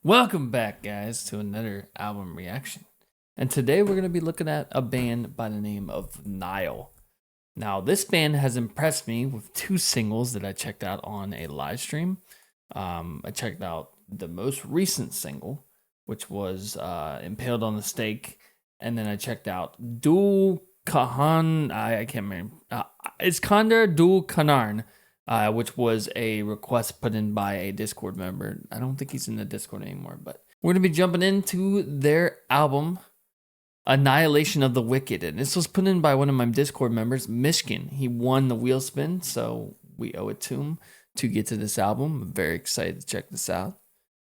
Welcome back, guys, to another album reaction. And today we're going to be looking at a band by the name of Nile. Now, this band has impressed me with two singles that I checked out on a live stream. I checked out the most recent single, which was Impaled on the Stake. And then I checked out Dul Kahan, I can't remember. Iskander Dul Kanarn, which was a request put in by a Discord member. I don't think he's in the Discord anymore, but we're going to be jumping into their album, Annihilation of the Wicked. And this was put in by one of my Discord members, Mishkin. He won the wheel spin, so we owe it to him to get to this album. I'm very excited to check this out.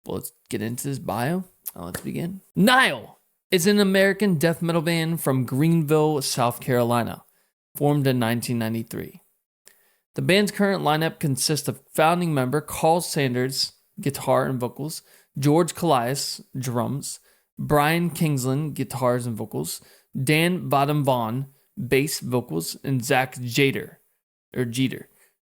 Well, let's get into this bio. Let's begin. Nile is an American death metal band from Greenville, South Carolina, formed in 1993. The band's current lineup consists of founding member Carl Sanders, guitar and vocals, George Callias, drums, Brian Kingsland, guitars and vocals, Dan Vadam-Vaughn, bass, vocals, and Zach Jeter,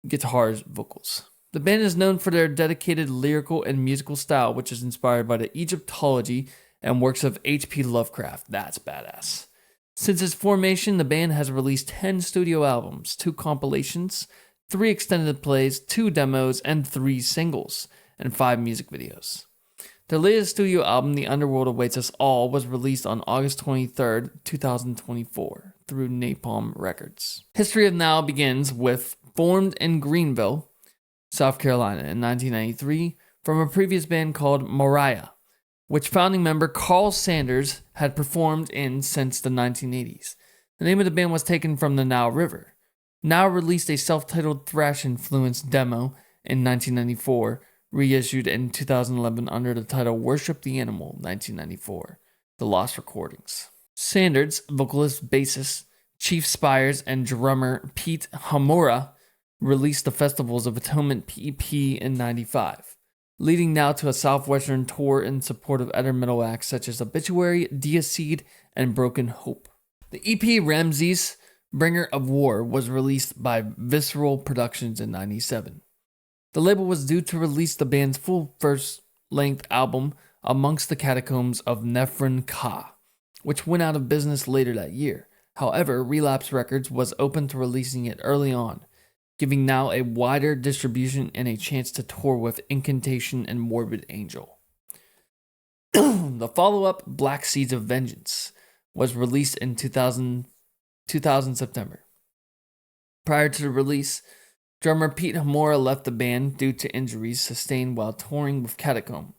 guitars, vocals. The band is known for their dedicated lyrical and musical style, which is inspired by the Egyptology and works of H.P. Lovecraft. That's badass. Since its formation, the band has released 10 studio albums, 2 compilations, 3 extended plays, 2 demos, and 3 singles, and 5 music videos. Their latest studio album, The Underworld Awaits Us All, was released on August 23rd, 2024, through Napalm Records. History of Nile begins with formed in Greenville, South Carolina in 1993 from a previous band called Moriah, which founding member Carl Sanders had performed in since the 1980s. The name of the band was taken from the Nile River. Nile released a self-titled thrash-influenced demo in 1994, reissued in 2011 under the title Worship the Animal, 1994, The Lost Recordings. Sanders, vocalist, bassist, Chief Spires, and drummer Pete Hamora released the Festivals of Atonement PEP in 95, leading now to a southwestern tour in support of other metal acts such as Obituary, Diaseed, and Broken Hope. The EP Ramses, Bringer of War, was released by Visceral Productions in 97. The label was due to release the band's full first-length album, Amongst the Catacombs of Nephron Ka, which went out of business later that year. However, Relapse Records was open to releasing it early on, giving Now a wider distribution and a chance to tour with Incantation and Morbid Angel. The follow-up, Black Seeds of Vengeance, was released in 2000 September. Prior to the release, drummer Pete Hamora left the band due to injuries sustained while touring with Catacomb.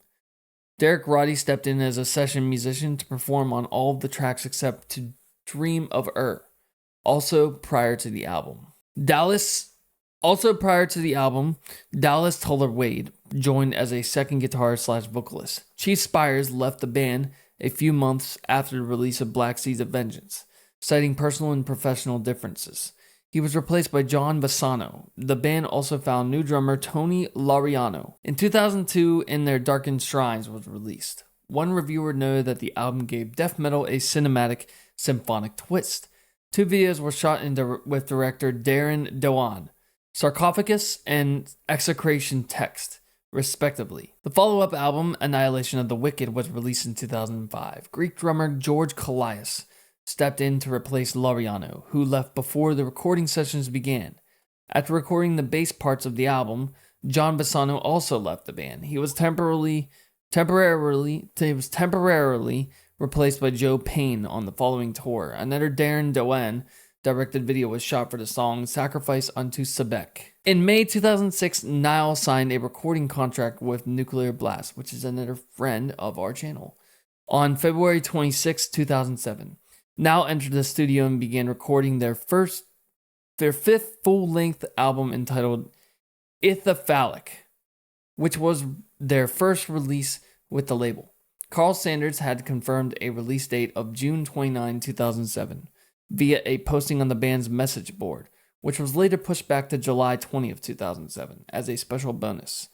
Derek Roddy stepped in as a session musician to perform on all of the tracks except To Dream of also prior to the album. Dallas Toller Wade joined as a second guitarist/vocalist. Chief Spires left the band a few months after the release of Black Seeds of Vengeance, citing personal and professional differences. He was replaced by John Bassano. The band also found new drummer Tony Laureano. In 2002, In Their Darkened Shrines was released. One reviewer noted that the album gave death metal a cinematic, symphonic twist. 2 videos were shot with director Darren Dewan, Sarcophagus and Execration Text, respectively. The follow-up album, Annihilation of the Wicked, was released in 2005. Greek drummer George Callias stepped in to replace Laureano, who left before the recording sessions began. After recording the bass parts of the album, John Bassano also left the band. He was temporarily replaced by Joe Payne on the following tour. Another Darren Dewan directed video was shot for the song Sacrifice Unto Sebek. In May 2006, Nile signed a recording contract with Nuclear Blast, which is another friend of our channel. On February 26, 2007, Nile entered the studio and began recording their fifth full-length album entitled Ithyphallic, which was their first release with the label. Carl Sanders had confirmed a release date of June 29, 2007, via a posting on the band's message board, which was later pushed back to July 20, 2007, as a special bonus.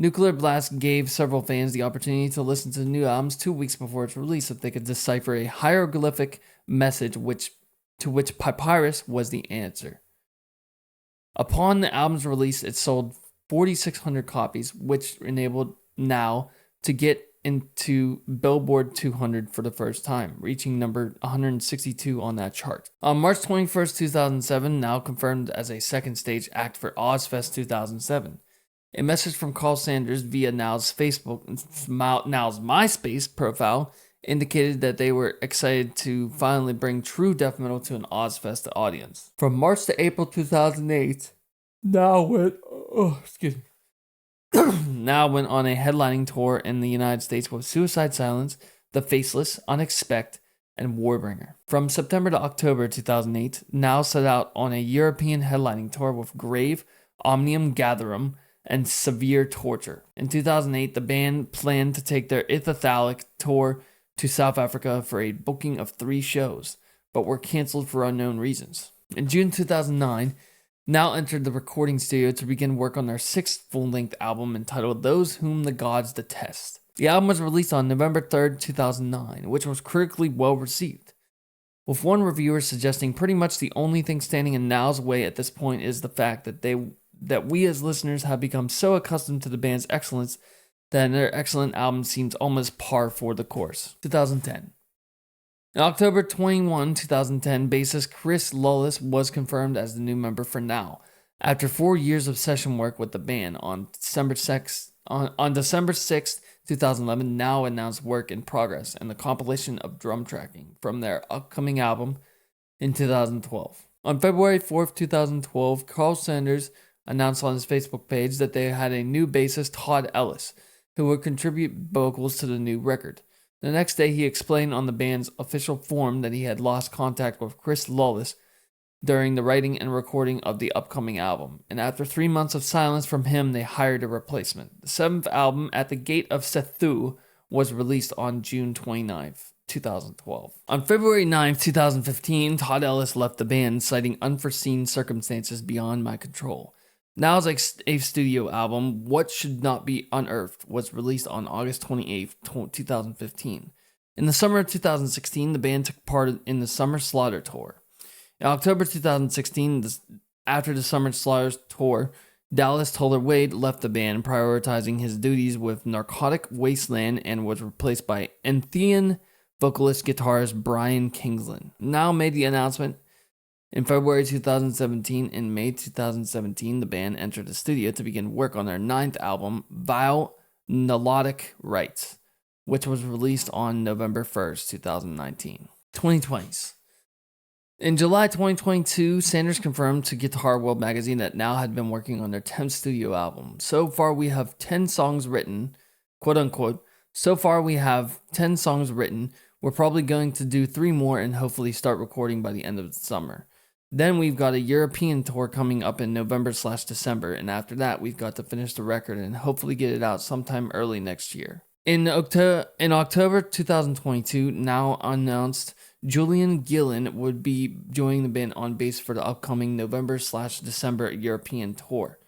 Nuclear Blast gave several fans the opportunity to listen to the new albums 2 weeks before its release if they could decipher a hieroglyphic message to which Papyrus was the answer. Upon the album's release, it sold 4,600 copies, which enabled Now to get into Billboard 200 for the first time, reaching number 162 on that chart. On March 21st, 2007, Now confirmed as a second stage act for Ozfest 2007. A message from Carl Sanders via Now's Now's MySpace profile indicated that they were excited to finally bring true death metal to an Ozfest audience. From March to April 2008, Now went Now went on a headlining tour in the United States with Suicide Silence, The Faceless, Unexpect, and Warbringer. From September to October 2008, Now set out on a European headlining tour with Grave, Omnium Gatherum, and Severe Torture. In 2008, the band planned to take their Ithithalic tour to South Africa for a booking of 3 shows, but were canceled for unknown reasons. In June 2009, Now entered the recording studio to begin work on their 6th full-length album entitled Those Whom the Gods Detest. The album was released on November 3rd, 2009, which was critically well received, with one reviewer suggesting pretty much the only thing standing in Now's way at this point is the fact that we as listeners have become so accustomed to the band's excellence that their excellent album seems almost par for the course. 2010. In October 21, 2010, bassist Chris Lawless was confirmed as the new member for Now. After 4 years of session work with the band, on December 6, 2011, Now announced work in progress and the compilation of drum tracking from their upcoming album in 2012. On February 4th, 2012, Carl Sanders announced on his Facebook page that they had a new bassist, Todd Ellis, who would contribute vocals to the new record. The next day, he explained on the band's official forum that he had lost contact with Chris Lawless during the writing and recording of the upcoming album, and after 3 months of silence from him, they hired a replacement. The 7th album, At the Gate of Sethu, was released on June 29th, 2012. On February 9th, 2015, Todd Ellis left the band, citing unforeseen circumstances beyond my control. Now's 8th studio album, What Should Not Be Unearthed, was released on August 28, 2015. In the summer of 2016, the band took part in the Summer Slaughter Tour. In October 2016, after the Summer Slaughter Tour, Dallas Toller Wade left the band, prioritizing his duties with Narcotic Wasteland, and was replaced by Enthean vocalist guitarist Brian Kingsland. Now made the announcement in February 2017. In May 2017, the band entered the studio to begin work on their 9th album, Vile Nilotic Rites, which was released on November 1st, 2019. 2020s. In July 2022, Sanders confirmed to Guitar World magazine that Now had been working on their 10th studio album. So far, we have 10 songs written, quote unquote. So far, we have 10 songs written. We're probably going to do 3 more and hopefully start recording by the end of the summer. Then we've got a European tour coming up in November/December, and after that, we've got to finish the record and hopefully get it out sometime early next year. In October 2022, Now announced Julian Gillen would be joining the band on bass for the upcoming November/December European tour.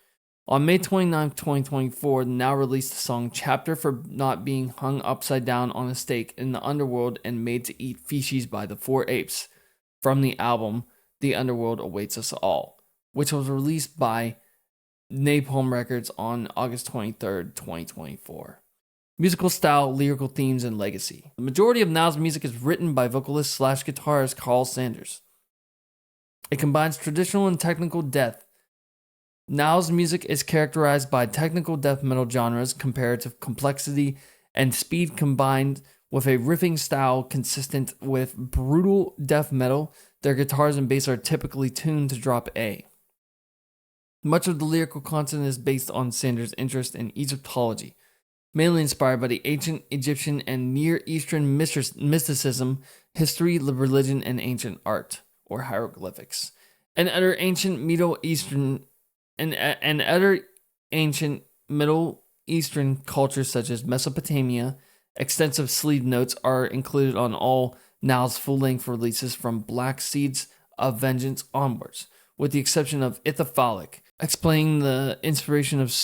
On May 29, 2024, Now released the song Chapter for Not Being Hung Upside Down on a Stake in the Underworld and Made to Eat Feces by the Four Apes, from the album The Underworld Awaits Us All, which was released by Napalm Records on August 23rd, 2024. Musical style, lyrical themes, and legacy. The majority of Now's music is written by vocalist/guitarist Carl Sanders. It combines traditional and technical death. Now's music is characterized by technical death metal genres, comparative complexity, and speed combined with a riffing style consistent with brutal death metal. Their guitars and bass are typically tuned to drop A. Much of the lyrical content is based on Sanders' interest in Egyptology, mainly inspired by the ancient Egyptian and Near Eastern mysticism, history, religion, and ancient art, or hieroglyphics, and other ancient Middle Eastern cultures such as Mesopotamia. Extensive sleeve notes are included on all Now's full-length releases from Black Seeds of Vengeance onwards, with the exception of Ithithalic, explaining the inspiration of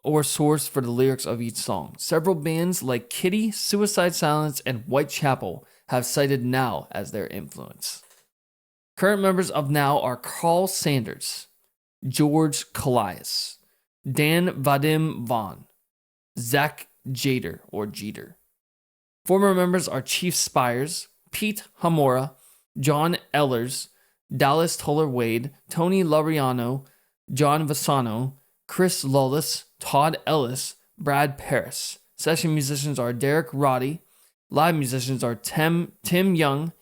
or source for the lyrics of each song. Several bands like Kitty, Suicide Silence, and Whitechapel have cited Now as their influence. Current members of Now are Carl Sanders, George Callias, Dan Vadim Vaughn, Zach Jader or Jeter. Former members are Chief Spires, Pete Hamora, John Ehlers, Dallas Toller-Wade, Tony Laureano, John Vasano, Chris Lawless, Todd Ellis, Brad Paris. Session musicians are Derek Roddy. Live musicians are Tim Young,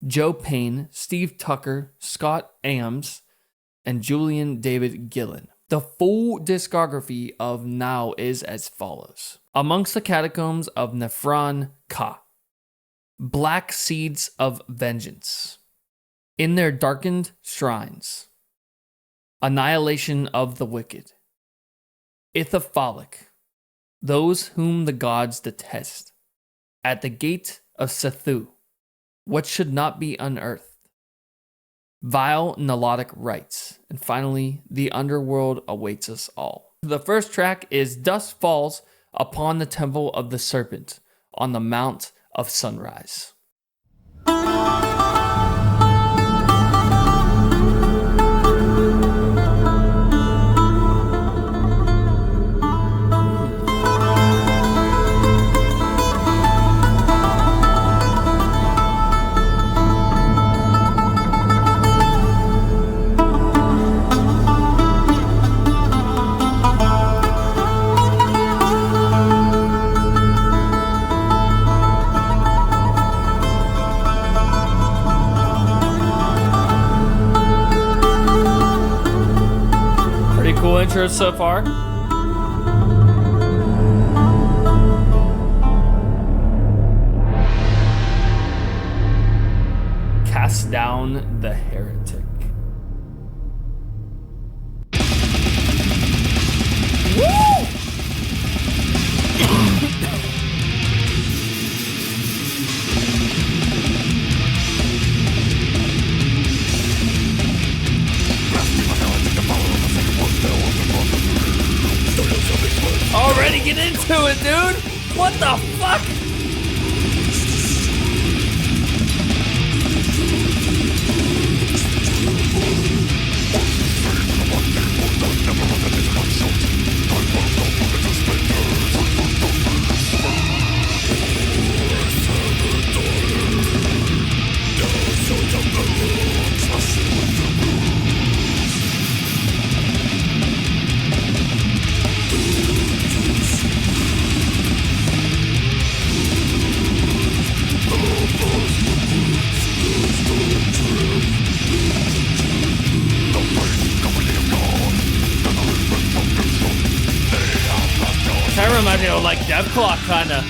Joe Payne, Steve Tucker, Scott Ames, and Julian David Gillen. The full discography of Nile is as follows. Amongst the Catacombs of Nephron Ka, Black Seeds of Vengeance, In Their Darkened Shrines, Annihilation of the Wicked, Ithaphalic, Those Whom the Gods Detest, At the Gate of Sethu, What Should Not Be Unearthed, Vile Nilotic Rites, and finally, The Underworld Awaits Us All. The first track is Dusk Falls Upon the Temple of the Serpent on the Mount of Sunrise. Cool intro so far. Cast down the heretic. Woo! Already get into it, dude! What the fuck? Kind of reminds me of like Death Clock, kinda.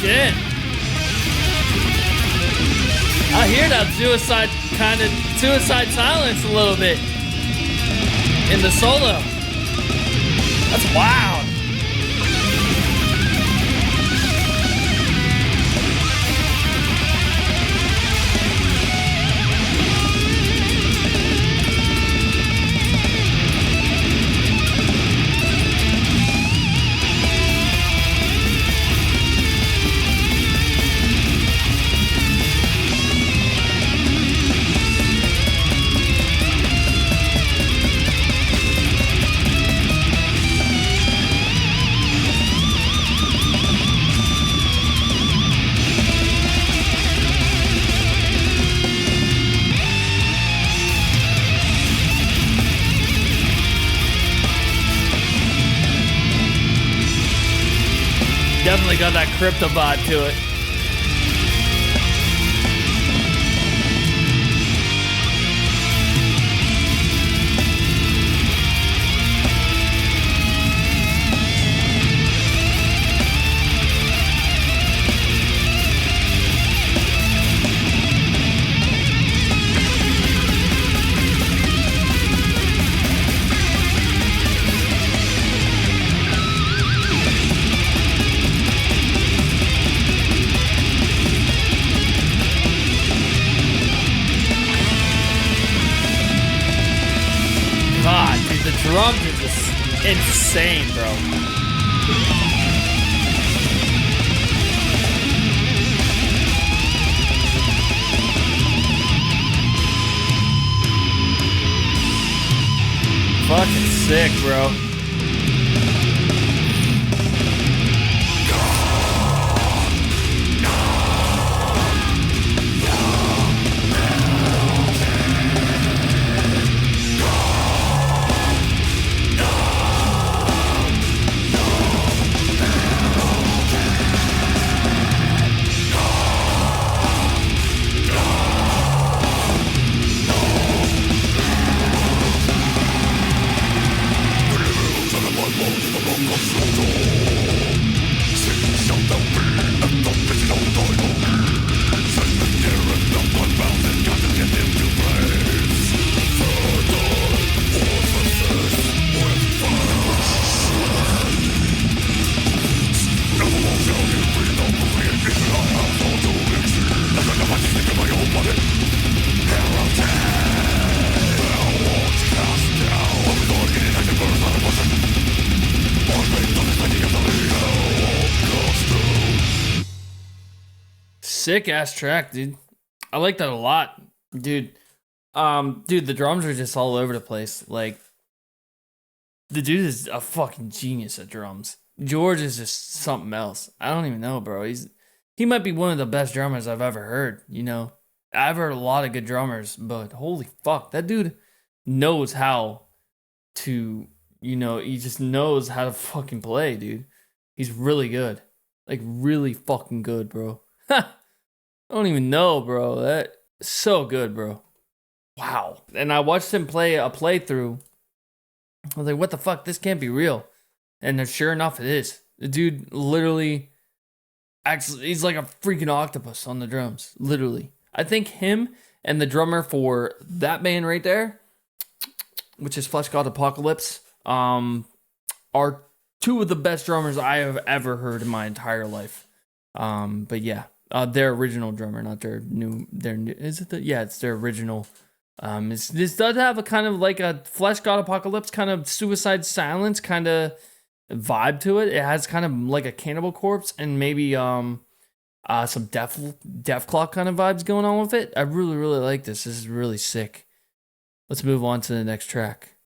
Shit. I hear that suicide silence a little bit in the solo. That's wild. definitely got that crypto vibe to it. God, dude, the drums are just insane, bro. Fucking sick, bro. Sick ass track, dude. I like that a lot, dude. Dude, the drums are just all over the place. Like, the dude is a fucking genius at drums. George is just something else. I don't even know, bro. He might be one of the best drummers I've ever heard. You know, I've heard a lot of good drummers, but holy fuck, that dude knows how to. You know, he just knows how to fucking play, dude. He's really good, like really fucking good, bro. I don't even know, bro. That's so good, bro. Wow. And I watched him play a playthrough. I was like, what the fuck? This can't be real. And sure enough, it is. The dude literally actually, he's like a freaking octopus on the drums. Literally. I think him and the drummer for that band right there, which is Flesh God Apocalypse, are two of the best drummers I have ever heard in my entire life. But yeah. Their original drummer, not their new. Is it yeah, it's their original. This does have a kind of like a Flesh God Apocalypse kind of Suicide Silence kind of vibe to it. It has kind of like a Cannibal Corpse and maybe some Deathclaw kind of vibes going on with it. I really like this. This is really sick. Let's move on to the next track.